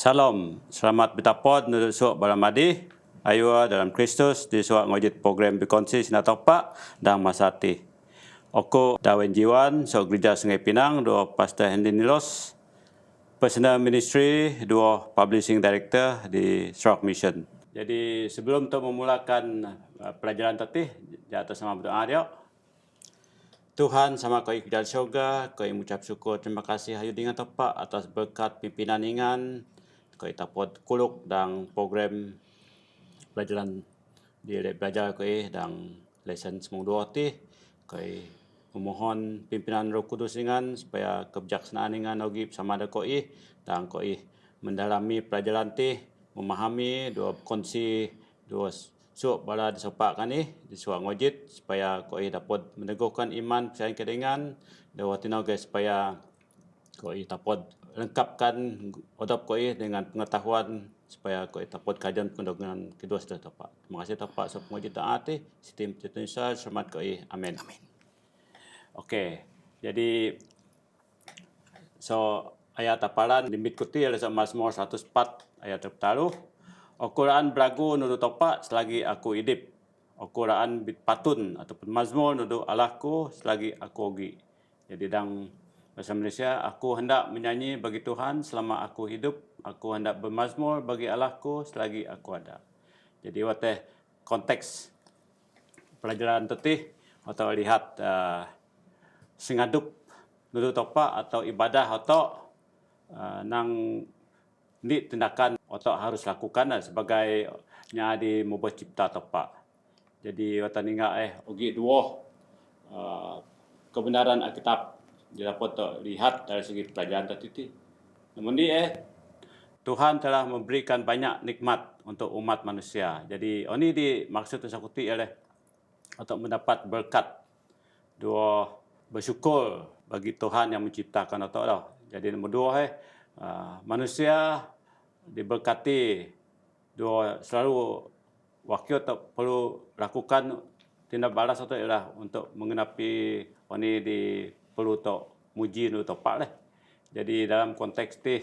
Salam, selamat bertapod nudut suak balamadi, ayua dalam Kristus di suak ngojit program berkongsi sinatopak dan masati. Oko Dawen Jiwan, suak gereja Sungai Pinang, dua Pastor Hendy Nilos, Personal Ministry, dua Publishing Director di Sarawak Mission. Jadi sebelum untuk memulakan pelajaran tatih, jatuh sama berdoa dia. Tuhan sama kau ikut syurga, kau mengucap syukur terima kasih hayu dengan tepat atas berkat pimpinan ingan, kau tapot kuluk dan program pelajaran di belajar kau dan lesson semua dua ti, kau memohon pimpinan Roh Kudus ingan supaya kebijaksanaan ingan ogi sama ada kau dan kau mendalami pelajaran ti, memahami dua kongsi dua suak bala disopak ni di suak ngojit supaya kau dapat meneguhkan iman percaya kedengan dewa tinaga supaya kau dapat lengkapkan odop kau dengan pengetahuan supaya kau dapat kajian dengan kedua sudah tepat. Terima kasih tepat suap ngojit taat sistem Indonesia selamat kau amin. Amin. Okey. Jadi ayat hafalan diikuti oleh Mazmur 104 ayat 30. Al-Quran berlagu nuduk topak selagi aku hidup. Al-Quran patun ataupun mazmur nuduk Allahku selagi aku ogi. Jadi dalam bahasa Malaysia, aku hendak menyanyi bagi Tuhan selama aku hidup. Aku hendak bermazmur bagi Allahku selagi aku ada. Jadi wateh konteks pelajaran tetih atau lihat sengadup nuduk topak atau ibadah atau nang ni tindakan otak harus lakukan sebagai nya di membuat cipta tepat. Jadi watan ingat ugi dua kebenaran Alkitab dapat lihat dari segi pelajaran tadi. Namun ni Tuhan telah memberikan banyak nikmat untuk umat manusia. Jadi ini dimaksud tersakuti oleh untuk mendapat berkat dua bersyukur bagi Tuhan yang menciptakan otak dah. Jadi nombor dua manusia diberkati dua selalu wakil tak perlu lakukan tindak balas atau ialah untuk mengenapi ini di perlu tak muji nu tepat lah. Jadi dalam konteks ni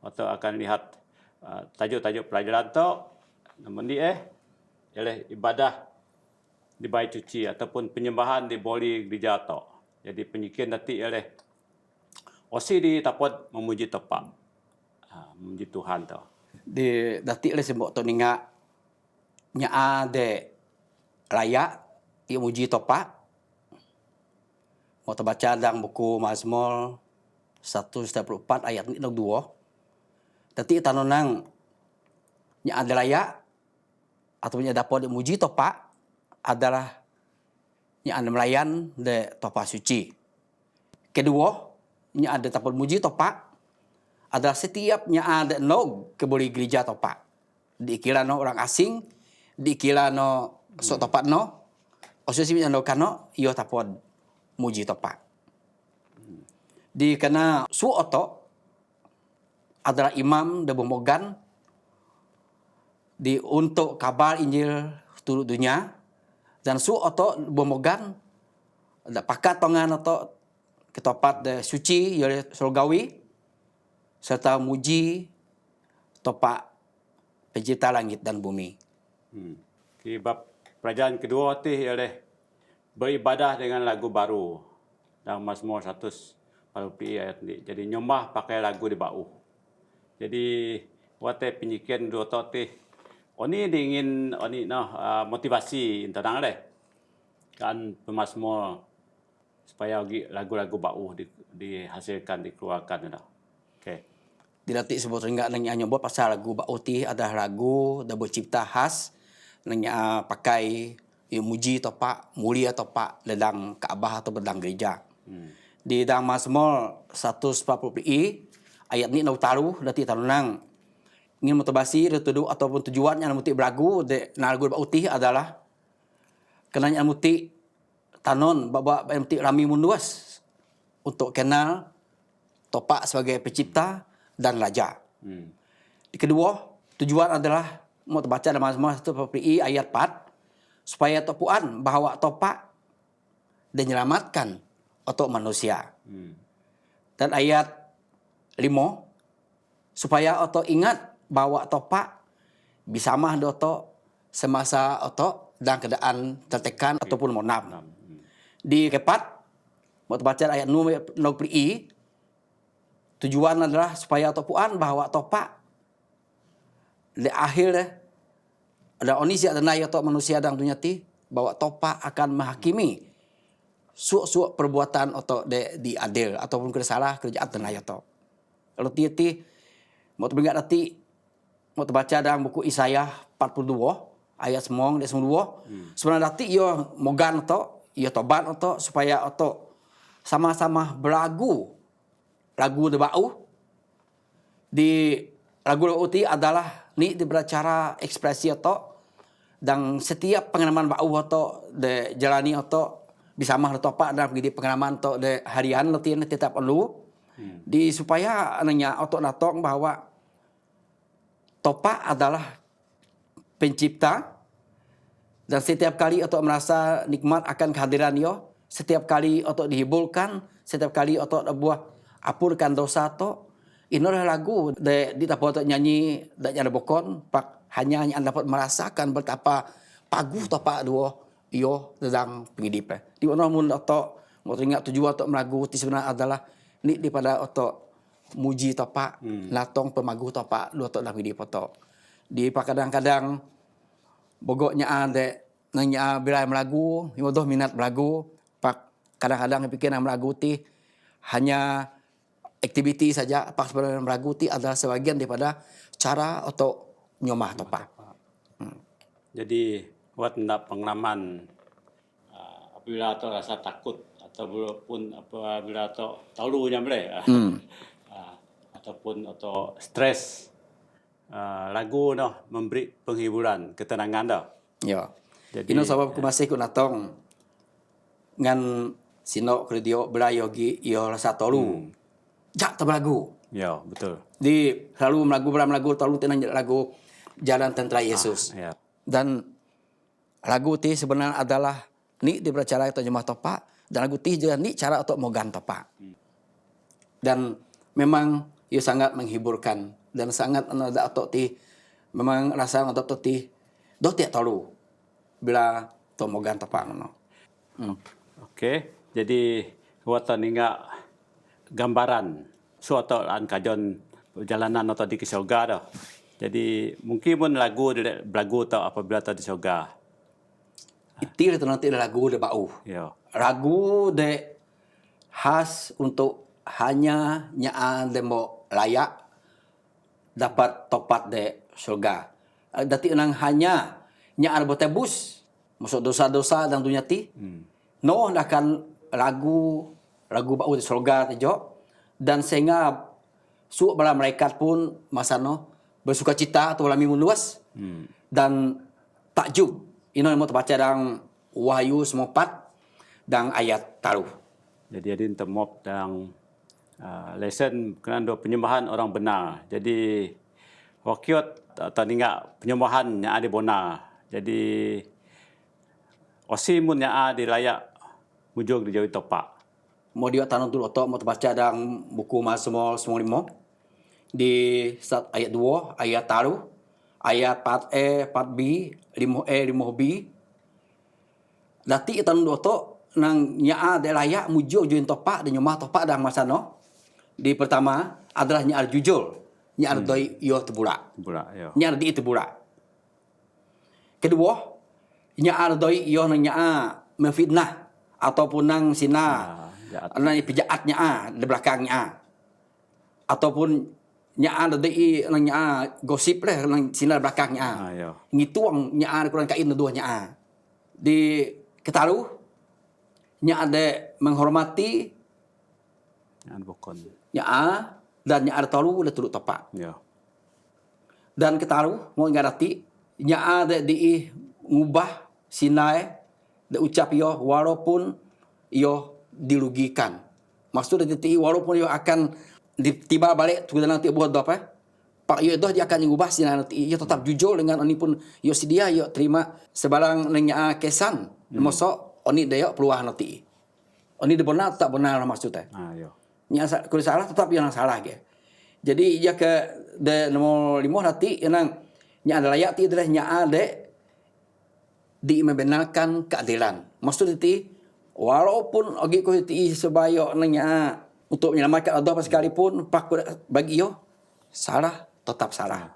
atau akan lihat tajuk-tajuk pelajaran tu nama ni ialah ibadah di bait suci ataupun penyembahan di boli gereja tu. Jadi penyikiran nanti ialah osi di dapat memuji tepat. Memuji Tuhan tu. Di datik le sembok to ninga nya de layak ia muji topak. Mau baca dalam buku Mazmur 144 ayat 2. Datik tanonang nya ada layak atau nya dapat dimuji topak adalah nya ada melayan de topak suci. Kedua, nya ada dapat muji topak adalah setiapnya ada no kebuli gereja topak. Dikira no orang asing, dikira no sok topak no, osusipnya no kano iyo tapod muji topak. Di kana su oto adalah imam de bomogan di untuk kabar Injil turut dunia dan su oto bomogan ada pakat tongan atau ketopat de suci yole surgawi serta muji topak pencipta langit dan bumi. Bab pelajaran kedua tu ialah beribadah dengan lagu baru dalam Mazmur 100 ayat ni. Jadi nyembah pakai lagu di bau. Jadi wate penyikian dua tu oni ingin oni motivasi tentang le kan pemazmur supaya lagu-lagu bau dihasilkan dikeluarkan dah. Okey. Didatik sebut ringak nanya nyoba pasal lagu bauti adalah lagu da bercipta khas nanya pakai muji topak mulia topak ledang Kaabah atau bedang gereja. Di dalam Mazmur 140 ayat ni nau taruh datik tanunang ingin motivasi retudu ataupun tujuan yang muti berlagu de lagu bauti adalah kenanya muti tanon baba muti rami munduas untuk kenal topak sebagai pencipta dan raja. Kedua, tujuan adalah mau baca dalam Mazmur 140 ayat 4 supaya topuan bahawa topak dan menyelamatkan untuk manusia. Dan ayat 5 supaya oto ingat bahwa topak bisa mah doto semasa oto dalam keadaan tertekan ataupun monam. Di keempat, mau baca ayat 6 i, tujuan adalah supaya topuan bahwa topak di akhir ada onisia dan atau manusia dan dunia ti bahwa topak akan menghakimi suak perbuatan atau di adil ataupun kerja kerjaan dan atau kalau ti mau teringat nanti mau baca dalam buku Isaiah 42 ayat semong dan semua sebenarnya nanti yo mogan atau yo tobat atau supaya atau sama-sama lagu debau di lagu uti adalah ni berbicara ekspresi atau dan setiap pengalaman bau atau de jalani atau bisa mah atau pak dalam pengalaman atau de harian latihan tetap perlu di supaya anaknya atau natong bahwa topak adalah pencipta dan setiap kali atau merasa nikmat akan kehadiran yo, setiap kali atau dihiburkan, setiap kali atau buah apurkan dosa atau ini lagu di dapat nyanyi dan nyana bokon pak hanya dapat merasakan betapa pagu topak dua iyo sedang penghidupan. Di mana mun atau mau teringat tujuan atau melagu ti sebenarnya adalah ni daripada atau muji topak latong pemagu topak dua atau dalam hidup atau di kadang-kadang bogoknya ada nanya bila melagu yodoh minat melagu pak kadang-kadang pikir melagu ti hanya aktiviti saja apa sebenarnya meragu ti adalah sebagian daripada cara atau nyomah topak. Jadi buat hendak pengalaman apabila atau rasa takut ataupun apabila atau tahu boleh ataupun atau stres lagu noh memberi penghiburan ketenangan dah. Ya. Jadi Ino sebab aku masih ku natong ngan sino kredio belayogi yo rasa tolu. Jak terbelagu. Ya, betul. Di selalu melagu terlalu tenang lagu Jalan Tentera Yesus. Ya. Dan lagu ti sebenarnya adalah ni di bercara atau jemaah topak dan lagu ti juga ni cara untuk mogan topak. Dan memang ia sangat menghiburkan dan sangat ada atau ti memang rasa atau ti do tiak tahu bila to mogan topak no. Okey. Jadi watan inga gambaran suatu an kajon perjalanan atau di surga dah. Jadi mungkin pun lagu atau apabila tadi surga. Itu nanti lagu de bau. Ya. Lagu de khas untuk hanya nyaan demo layak dapat topat de surga. Dati nang hanya nyaan botebus masuk dosa-dosa dan dunia ti. No akan lagu bau di surga tejo dan sehingga suuk bala malaikat pun masano bersuka cita atau lami luas dan takjub ini mau terbaca dalam Wahyu 4 dan ayat taruh. Jadi ada temop dan lesson kerana penyembahan orang benar. Jadi wakyot atau ninga penyembahan yang ada benar. Jadi osimun yang ada layak mujur di jauh topak. Mau dia tanam dulu atau mau terbaca dalam buku Mazmur 95 di ayat 2 ayat taruh ayat 4e 4b 5e 5b dati tanam dulu atau nang nyaa de layak mujur juin topak dan nyomah topak dalam masa no di pertama adalah nyaa jujur nyaa doi yo tebula ya. nyaa di tebula kedua nyaa doi yo nyaa memfitnah ataupun nang sina nang pijaatnya di belakangnya ataupun nya dari nya gosip lah nang sinar belakangnya ngituang nya kurang kain dua nya di ketaruh nya ada menghormati nya bokon nya dan nya ada talu le turut topak ya. Dan ketaruh mau ngarati nya ada di ngubah sinai de ucap yo walaupun yo dirugikan maksudnya di walaupun yo akan tiba balik tu nanti buat apa pak yo dah dia akan ngubah sih nanti yo tetap jujur dengan oni pun yo sedia yo terima sebarang nanya kesan mosok oni dia peluang nanti oni benar tak benar maksudnya yo nya kalau salah tetap yang salah ke Jadi ia ke de nomor 5 nanti yang nya ada layak ti adalah nya ada di membenarkan keadilan. Maksud itu walaupun ogi ko ti sebayo nya untuk menyelamatkan Allah sekalipun pak bagi yo salah tetap salah.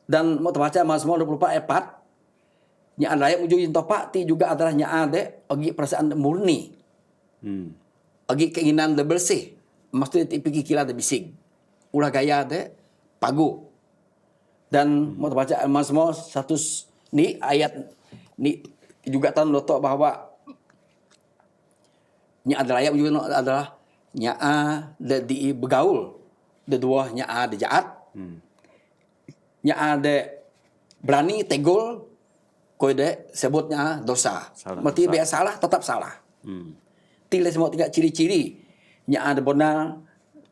Dan mau terbaca Mazmur 24 ayat 4 nya ada layak ujung topak ti juga adalah nya ada ogi perasaan murni. Ogi keinginan bersih. Maksud itu pergi kila de bising. Ulah gaya de pagu. Dan mau terbaca Mazmur 1 ni ayat ni juga tan lotok bahwa nya ada layak juga adalah nya de di begaul de dua nya de jahat. Nya de berani tegol ko de sebutnya dosa. Berarti biasa salah tetap salah. Tile semua tiga ciri-ciri nya ada benar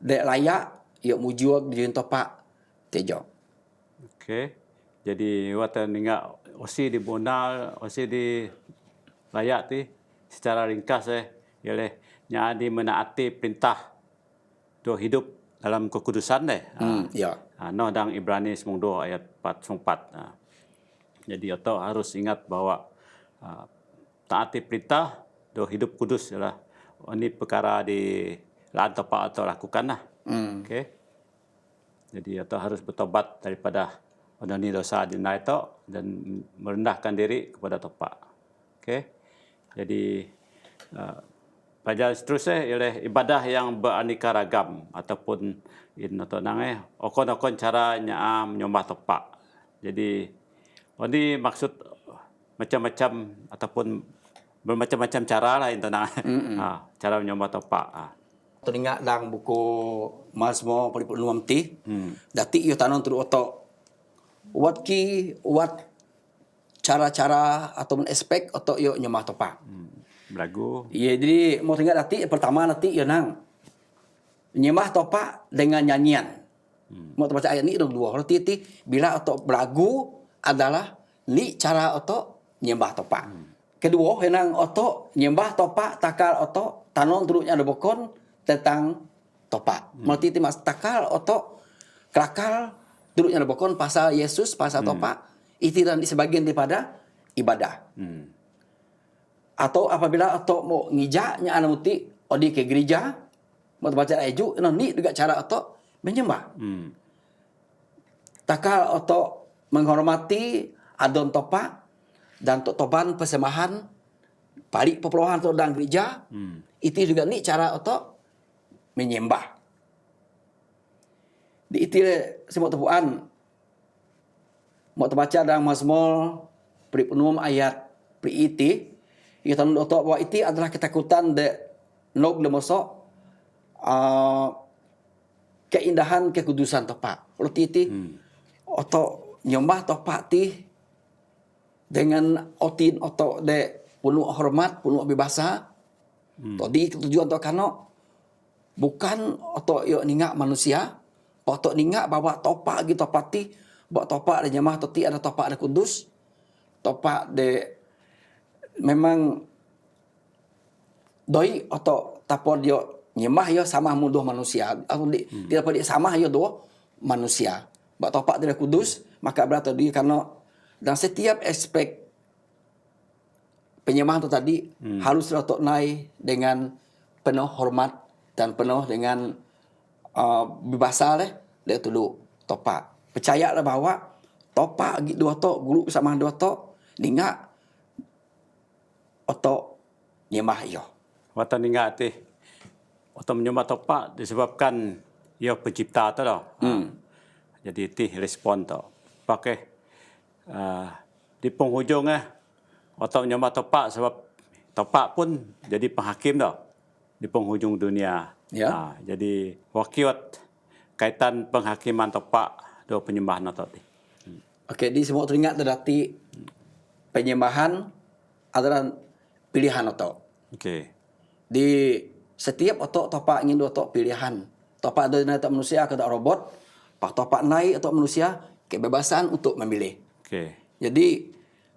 de layak yuk mujuak di topak tejo. Okey. Jadi watan ninga osi di bonal, osi di layak ti secara ringkas ialah nya di menaati perintah do hidup dalam kekudusan Ya. Noh dang Ibrani 2 ayat 4. Jadi atau harus ingat bahwa taati perintah do hidup kudus ialah ini perkara di laan topak atau lakukanlah. Okey. Jadi atau harus bertobat daripada ini dosa dinai itu dan merendahkan diri kepada topak. Okey. Jadi pelajaran seterusnya ialah ibadah yang beraneka ragam ataupun atau okon-okon cara nya menyembah topak. Jadi ini maksud macam-macam ataupun bermacam-macam cara lah itu cara menyembah topak. Teringat dalam buku Mazmur 46 ti. Dati iyo tanon tu oto wat cara-cara atau aspek atau iyo nyembah topak. Belagu. Iya, jadi mau teringat dati pertama nanti iyo nang nyembah topak dengan nyanyian. Mau baca ayat ni dua. Kalau ti bila atau belagu adalah li cara atau nyembah topak. Kedua, henang oto nyembah topak takal oto tanon turutnya ada bokon tentang topak. Mau ti mas takal oto kelakal turutnya ada bokon pasal Yesus pasal topak itu dan di sebagian daripada ibadah. Atau apabila atau mau ngijaknya anak muti odi ke gereja mau baca ayat ni juga cara atau menyembah. Takal atau menghormati adon topak dan untuk toban persembahan balik perpuluhan atau dalam gereja itu juga ni cara atau menyembah. Di itu semua tepuan mau terbaca dalam Mazmur penuh ayat itu kita tahu bahwa itu adalah ketakutan de nog de mosok keindahan kekudusan topak. Kalau itu atau nyembah topak ti dengan otin atau de penuh hormat, penuh bebasa. Tadi tujuan atau kano bukan atau yo ningak manusia, atau ningak bawa topak gitu topak ti, bawa topak de nyembah toti ada topak de kudus, topak de memang doi atau tapor dia nyembah yo sama mudah manusia atau tidak pada sama yo do manusia. Bawa topak de kudus maka berarti dia karena dan setiap aspek penyembahan itu tadi harus letak naik dengan penuh hormat dan penuh dengan bebasa dia dulu topak. Percayalah bahwa topak dua tok guru sama dua tok dingak atau nyembah yo. Watan ingat atau menyembah topak disebabkan ia pencipta tu dah. Jadi ti respon tu. Pakai di penghujung atau menyembah topak sebab topak pun jadi penghakim dah di penghujung dunia. Ya. Jadi wakiat kaitan penghakiman topak do penyembahan atau ti. Okey, di semua teringat terdati penyembahan adalah pilihan otok. Okey. Di setiap otok topak ingin dua otok pilihan. Topak dari otak manusia ke robot, pak topak naik otak manusia kebebasan untuk memilih. Okey. Jadi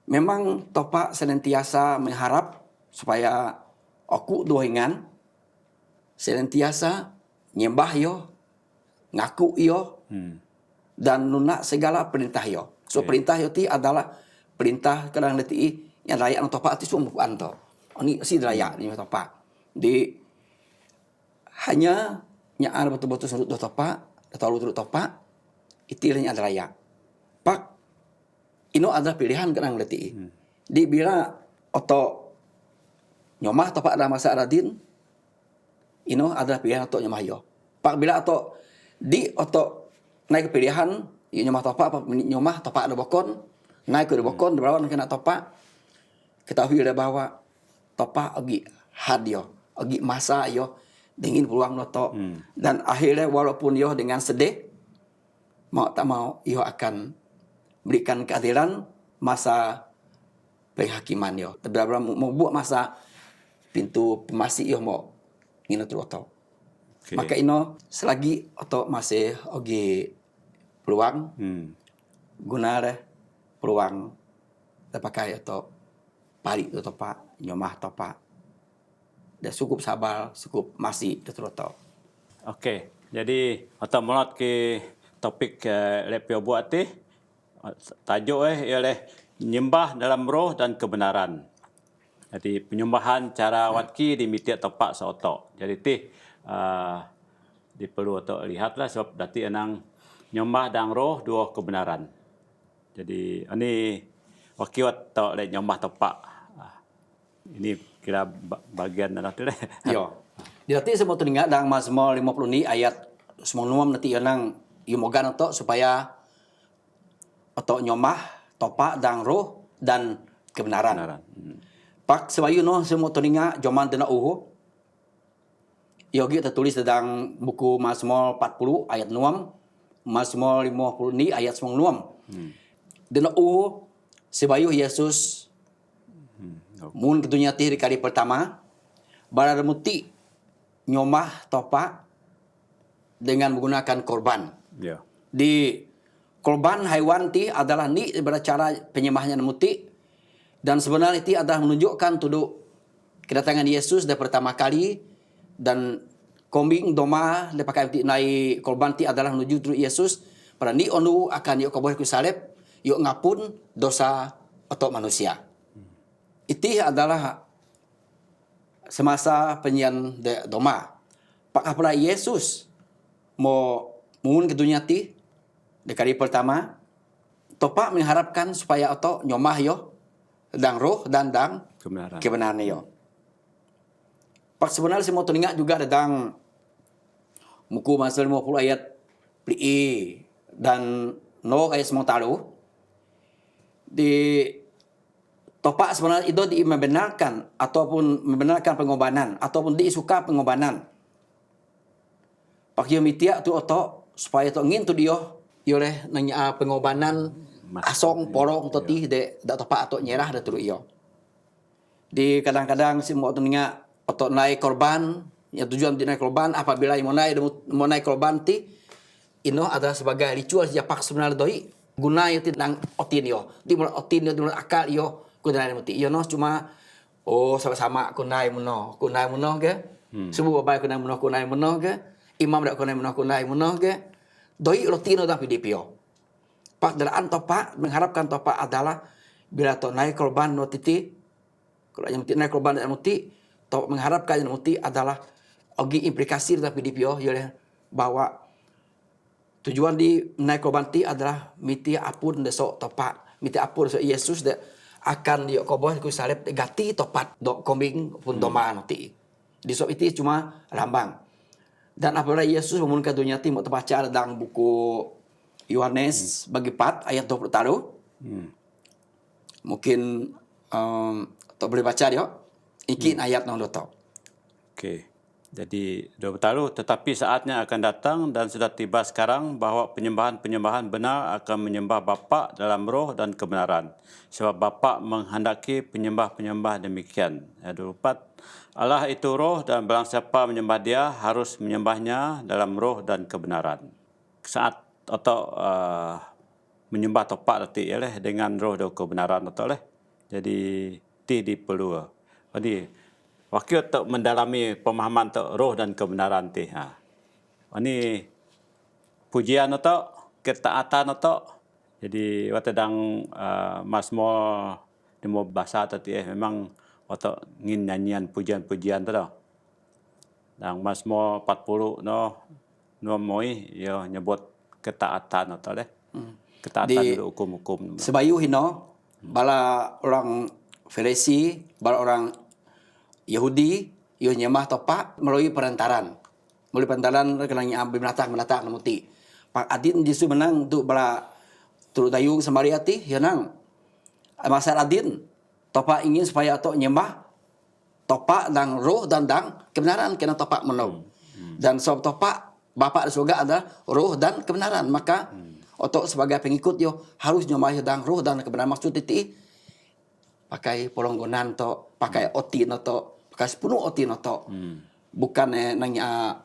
memang topak senantiasa mengharap supaya aku dohingan senantiasa nyembah yo ngaku iyo dan nunak segala perintah iyo. So perintah iyo ti adalah perintah kadang leti yang rakyat nang topak ti semua bukan to. Ini si rakyat ni topak. Di hanya nyaan betul-betul surut topak, atau turut topak, itilahnya adalah rakyat. Pak ino adalah pilihan kadang leti. Di bila oto nyomah topak ada masa radin, ino adalah pilihan oto nyomah yo. Pak bila oto di oto naik pilihan, yo nyomah topak apa nyomah topak ada bokon, naik ke bokon berawan kena topak. Ketahui dah bahwa topak agi had yo, agi masa yo dingin peluang noto. Dan akhirnya walaupun yo dengan sedih, mau tak mau yo akan berikan keadilan masa penghakiman yo. Beberapa mau buat masa pintu pemasi yo mau ngino oto. Maka ino selagi oto masih ogi peluang guna deh peluang terpakai oto pari itu topak nyomah topak dah cukup sabar cukup masih itu oto. Okey, jadi oto melot ke topik lepio buat ti tajuk ialah menyembah dalam roh dan kebenaran. Jadi penyembahan cara watki di mitiak topak seotok. Jadi ti diperlu untuk lihatlah sebab dati enang nyembah dalam roh dua kebenaran. Jadi ini wakiwat tok le nyembah topak. Ini kira bagian dalam tu deh. Yo. Jadi semua teringat dalam Mazmur 50 ni ayat 96 nanti enang yumogan otok supaya otok nyomah topak dalam roh dan kebenaran. Pak sebayu no semua teringat joman dena uhu. Yogi tertulis dalam buku Mazmur 40 ayat 6, Mazmur 50 ni ayat 96. Dena uhu sebayu Yesus mun ke dunia ti di kali pertama barada muti nyomah topak dengan menggunakan korban. Ya. Di korban haiwan ti adalah ni pada cara penyembahnya muti dan sebenarnya itu adalah menunjukkan tuduk kedatangan Yesus dari pertama kali dan kambing doma lepas ti nai korban ti adalah menuju tuduk Yesus pada ni onu akan yuk kabur ku salib yuk ngapun dosa atau manusia. Itu adalah semasa penyian doma. Pak pada Yesus mau mun ke dunia ti di kali pertama topak mengharapkan supaya atau nyomah yo dan roh dan kebenaran yo. Pak sebenarnya saya mau teringat juga tentang buku Mazmur 50 ayat pli dan no ayat semua tahu di topak sebenarnya itu membenarkan ataupun membenarkan pengorbanan ataupun diisuka pengorbanan. Pak yo mitia tu oto supaya to ngin tu dio oleh nanya pengorbanan asong porong toti de dak topak atau nyerah da turu iyo. Di kadang-kadang si mau tengah atau naik korban, yang tujuan naik korban apabila mau naik korban ti ino adalah sebagai ritual siapa sebenarnya doi guna itu nang otin yo. Di mulai otin yo di mulai akal yo kunai muti. Yo no cuma sama-sama kunai muno ke. Semua babai kunai muno ke. Imam dak kunai muno ke. Doi rotino tapi dipio. Pak dalam topak mengharapkan topak adalah bila to naik korban no titi kalau yang naik korban dan muti to mengharapkan yang muti adalah ogi implikasi tapi dipio ya bahwa tujuan di naik korban ti adalah miti apun desok topak miti apun so Yesus de akan dia koboh ku salib gati topat dok kombing pun doma nanti di so itu cuma lambang dan apabila Yesus memulihkan dunia ti mau terbaca dalam buku Yohanes bagi 4 ayat 20 taruh. Mungkin tak boleh baca dia. Ikin ayat nang doto. Okey. Jadi 20 taruh tetapi saatnya akan datang dan sudah tiba sekarang bahawa penyembahan-penyembahan benar akan menyembah Bapa dalam roh dan kebenaran. Sebab Bapa menghendaki penyembah-penyembah demikian. Ayat 24. Allah itu roh dan barang siapa menyembah dia harus menyembahnya dalam roh dan kebenaran. Saat atau menyembah topak nanti ya leh dengan roh dan kebenaran atau leh. Jadi ti diperlu. Jadi wakil untuk mendalami pemahaman untuk roh dan kebenaran ti. Ini pujian atau ketaatan atau jadi waktu dang Mazmur di mau bahasa tadi memang waktu ngin nyanyian pujian-pujian tu dah. Dang Mazmur 40 no moi yo nyebut ketaatan atau deh. Ketaatan Di dulu hukum-hukum. sebayu hino bala orang Farisi, bala orang Yahudi, yo nyembah topa melalui perantaran. Melalui perantaran kena ambil menatang namuti. Pak adin jisu menang untuk bala turut dayung samariati yo nang. Masa adin topa ingin supaya tok nyembah topa dan roh dan kebenaran kena topa menau. Dan sebab topa Bapa di surga adalah roh dan kebenaran. Maka otok sebagai pengikut yo harus nyembah dan roh dan kebenaran. Maksud itu pakai polonggonan to, pakai oti no to, pakai sepenuh oti no to. Bukan nanya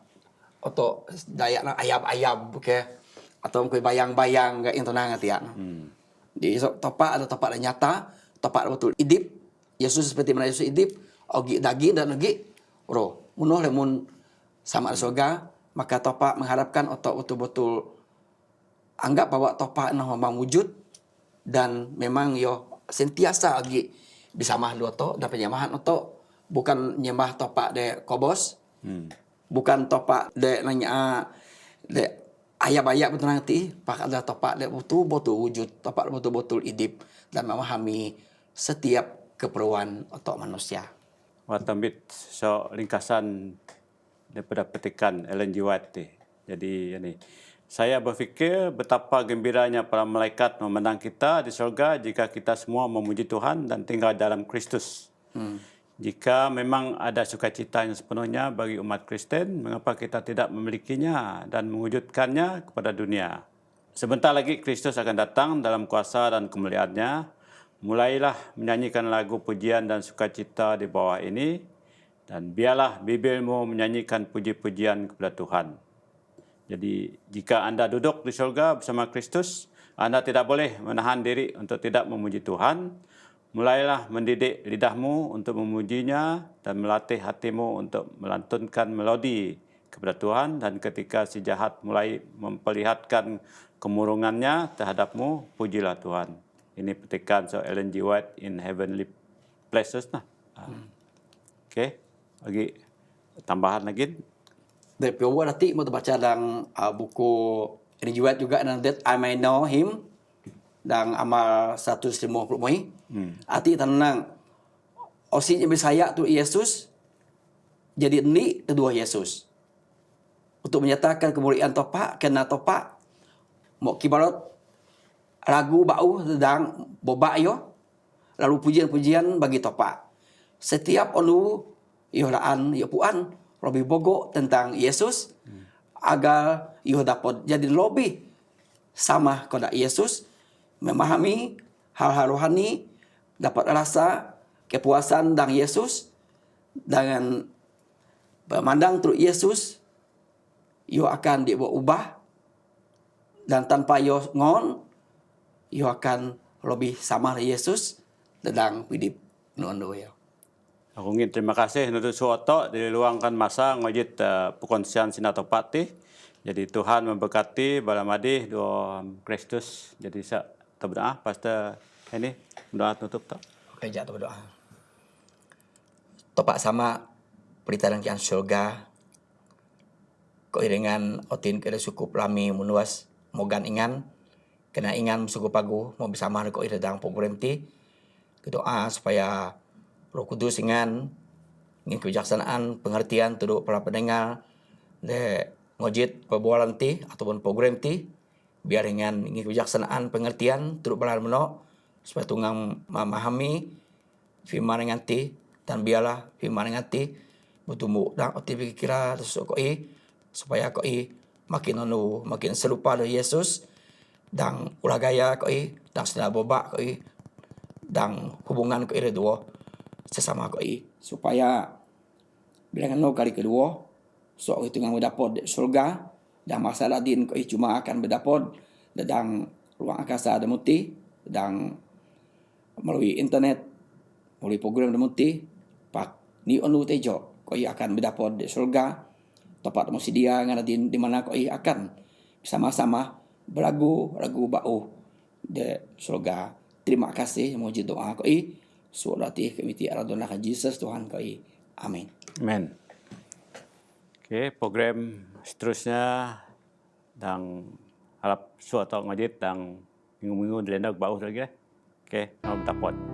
otok daya na ayam-ayam bukan atau kue bayang-bayang gak intonang ya. Di topa ada topa nyata, topa betul idip. Yesus seperti mana Yesus idip, ogi daging dan ogi roh. Munuh lemun sama surga, maka topa mengharapkan otok betul-betul anggap bahwa topa memang wujud dan memang yo sentiasa lagi bisa mah dua to dan penyemahan otok bukan nyembah topa de kobos, bukan topa de nanya de ayat-ayat betul nanti, pak ada topa de betul-betul wujud, topa betul-betul idip dan memahami setiap keperluan otok manusia. Watambit so ringkasan daripada petikan Ellen G. White. Jadi ini saya berfikir betapa gembiranya para malaikat memandang kita di surga jika kita semua memuji Tuhan dan tinggal dalam Kristus. Jika memang ada sukacita yang sepenuhnya bagi umat Kristen, mengapa kita tidak memilikinya dan mewujudkannya kepada dunia? Sebentar lagi Kristus akan datang dalam kuasa dan kemuliaannya. Mulailah menyanyikan lagu pujian dan sukacita di bawah ini, dan biarlah bibirmu menyanyikan puji-pujian kepada Tuhan. Jadi, jika Anda duduk di surga bersama Kristus, Anda tidak boleh menahan diri untuk tidak memuji Tuhan. Mulailah mendidik lidahmu untuk memujinya dan melatih hatimu untuk melantunkan melodi kepada Tuhan. Dan ketika si jahat mulai memperlihatkan kemurungannya terhadapmu, pujilah Tuhan. Ini petikan so Ellen G. White in Heavenly Places nah. Okey, bagi tambahan lagi. Dari Piowo nanti mau baca dalam buku Ellen G. White juga dan That I May Know Him dan amal 150 mai. Arti tenang osi saya tu Yesus jadi ni kedua Yesus. Untuk menyatakan kemuliaan topa kena topa mau kibarat ragu bau sedang boba yo lalu pujian-pujian bagi topa. Setiap onu yo laan yo puan lebih bogo tentang Yesus agar yo dapat jadi lebih sama kepada Yesus, memahami hal-hal rohani, dapat rasa kepuasan dan Yesus dengan memandang terus Yesus yo akan diubah dan tanpa yo ngon yo akan lebih sama Yesus sedang hidup nuan ya. Aku ingin terima kasih untuk suatu diluangkan masa ngojit perkongsian sinatopati. Jadi Tuhan memberkati balamadi doa Kristus. Jadi saya berdoa pastor ini doa tutup tak. Oke, jatuh berdoa. Topak sama berita dan surga. Keiringan otin kira suku lami menuas mogan ingan. Kena ingan suku pagu mau bisa mah ko ida dang program ti. Doa supaya Roh Kudus ingin kebijaksanaan, pengertian tuduk para pendengar de ngojit perbualan ti ataupun program ti biar ingin kebijaksanaan, pengertian tuduk para meno supaya tunggang memahami firman dengan ti dan biarlah firman dengan ti bertumbuh dan oti pikira susuk koi supaya koi makin onu makin serupa dengan Yesus dan ulah gaya koi dan sedang boba koi dan hubungan koi dua sesama koi supaya bilangan no kali kedua so itu yang mendapat surga dan masalah din koi cuma akan mendapat dan ruang angkasa ada muti dan melalui internet melalui program ada muti pak ni onu tejo koi akan mendapat surga tempat masih dia ngana di mana koi akan sama-sama beragu-ragu bau de surga. Terima kasih memuji doa koi. Surat kemiti aradona ka Jesus Tuhan koi. Amin. Amen. Oke, program seterusnya dan harap suatu ngajit dan minggu-minggu dilendang bau lagi. Oke, nama betapot.